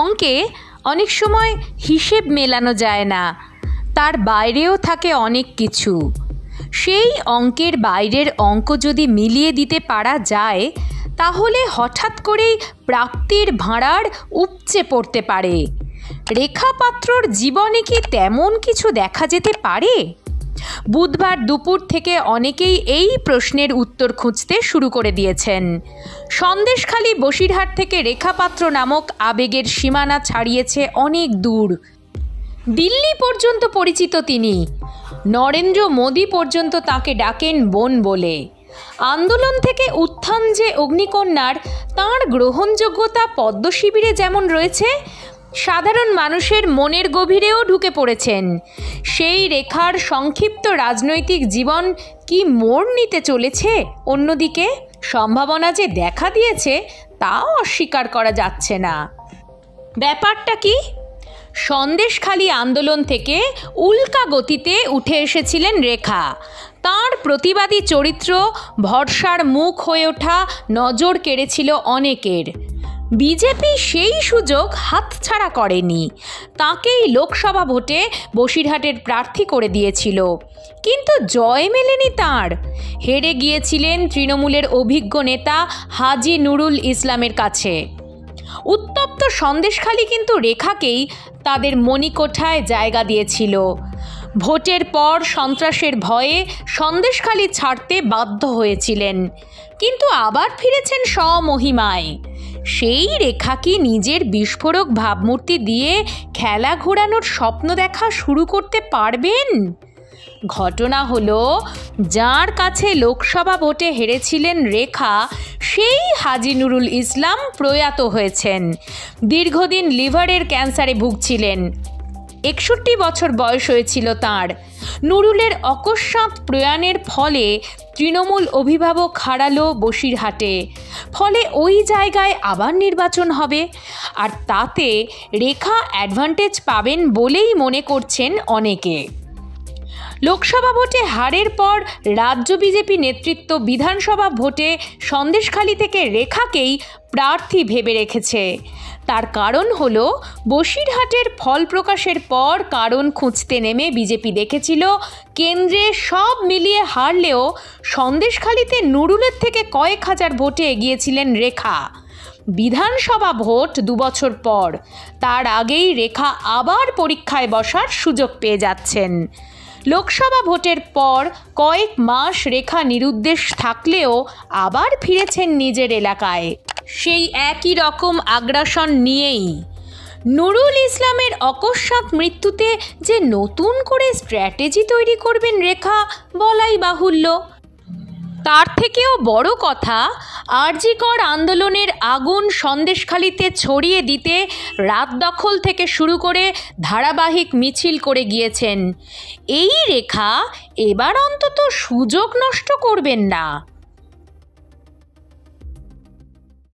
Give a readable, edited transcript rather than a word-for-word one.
অঙ্কে অনেক সময় হিসেব মেলানো যায় না, তার বাইরেও থাকে অনেক কিছু। সেই অঙ্কের বাইরের অঙ্ক যদি মিলিয়ে দিতে পারা যায় তাহলে হঠাৎ করেই প্রাপ্তির ভাঁড়ার উপচে পড়তে পারে। রেখা পাত্রর জীবনে কি তেমন কিছু দেখা যেতে পারে? বুধবার দুপুর থেকে অনেকেই এই প্রশ্নের উত্তর খুঁজতে শুরু করে দিয়েছেন। সন্দেশখালী বসিরহাট থেকে রেখা পাত্র নামক আবেগের সীমানা ছাড়িয়েছে অনেক দূর। দিল্লি পর্যন্ত পরিচিত তিনি। নরেন্দ্র মোদী পর্যন্ত তাকে ডাকেন বোন বলে। আন্দোলন থেকে উত্থান যে অগ্নিকন্যার, তাঁর গ্রহণযোগ্যতা পদ্ম শিবিরে যেমন রয়েছে, সাধারণ মানুষের মনের গভীরেও ঢুকে পড়েছেন। সেই রেখার সংক্ষিপ্ত রাজনৈতিক জীবন কি মোড় নিতে চলেছে অন্যদিকে? সম্ভাবনা যে দেখা দিয়েছে তাও অস্বীকার করা যাচ্ছে না। ব্যাপারটা কি? সন্দেশখালী আন্দোলন থেকে উল্কা গতিতে উঠে এসেছিলেন রেখা। তাঁর প্রতিবাদী চরিত্র, ভরসার মুখ হয়ে ওঠা নজর কেড়েছিল অনেকের। বিজেপি সেই সুযোগ হাতছাড়া করেনি। তাকেই লোকসভা ভোটে বসিরহাটের প্রার্থী করে দিয়েছিল, কিন্তু জয় মেলেনি তাঁর। হেরে গিয়েছিলেন তৃণমূলের অভিজ্ঞ নেতা হাজী নুরুল ইসলামের কাছে। উত্তপ্ত সন্দেশখালী কিন্তু রেখাকেই তাদের মণিকোঠায় জায়গা দিয়েছিল। ভোটের পর সন্ত্রাসের ভয়ে সন্দেশখালী ছাড়তে বাধ্য হয়েছিলেন, কিন্তু আবার ফিরেছেন স্বমহিমায়। সেই রেখা কি নিজের বিস্ফোরক ভাবমূর্তি দিয়ে খেলা ঘোরানোর স্বপ্ন দেখা শুরু করতে পারবেন? ঘটনা হলো, যার কাছে লোকসভা ভোটে হেরেছিলেন রেখা, সেই হাজী নুরুল ইসলাম প্রয়াত হয়েছেন। দীর্ঘদিন লিভারের ক্যান্সারে ভুগছিলেন। 61 বছর বয়স হয়েছিল তাঁর। নুরুলের অকস্মাৎ প্রয়াণের ফলে তৃণমূল অভিভাবক হারালো বসিরহাটে। ফলে ওই জায়গায় আবার নির্বাচন হবে, আর তাতে রেখা অ্যাডভান্টেজ পাবেন বলেই মনে করছেন অনেকে। লোকসভা ভোটে হারের পর রাজ্য বিজেপি নেতৃত্ব বিধানসভা ভোটে সন্দেশখালী থেকে রেখাকেই প্রার্থী ভেবে রেখেছে। তার কারণ হলো, বসিরহাটের ফল প্রকাশের পর কারণ খুঁজতে নেমে বিজেপি দেখেছিল কেন্দ্রে সব মিলিয়ে হারলেও সন্দেশখালীতে নুরুলের থেকে কয়েক হাজার ভোটে এগিয়েছিলেন রেখা। বিধানসভা ভোট 2 বছর পর, তার আগেই রেখা আবার পরীক্ষায় বসার সুযোগ পেয়ে যাচ্ছেন। লোকসভা ভোটের পর কয়েক মাস রেখা নিরুদ্দেশ থাকলেও আবার ফিরেছেন নিজের এলাকায়, সেই একই রকম আগ্রাসন নিয়েই। নুরুল ইসলামের অকস্মাৎ মৃত্যুতে যে নতুন করে স্ট্র্যাটেজি তৈরি করবেন রেখা, বলাই বাহুল্য। তার থেকেও বড় কথা, আরজিকর আন্দোলনের আগুন সন্দেশখালীতে ছড়িয়ে দিতে রাত দখল থেকে শুরু করে ধারাবাহিক মিছিল করে গিয়েছেন। এই রেখা এবার অন্তত সুযোগ নষ্ট করবেন না।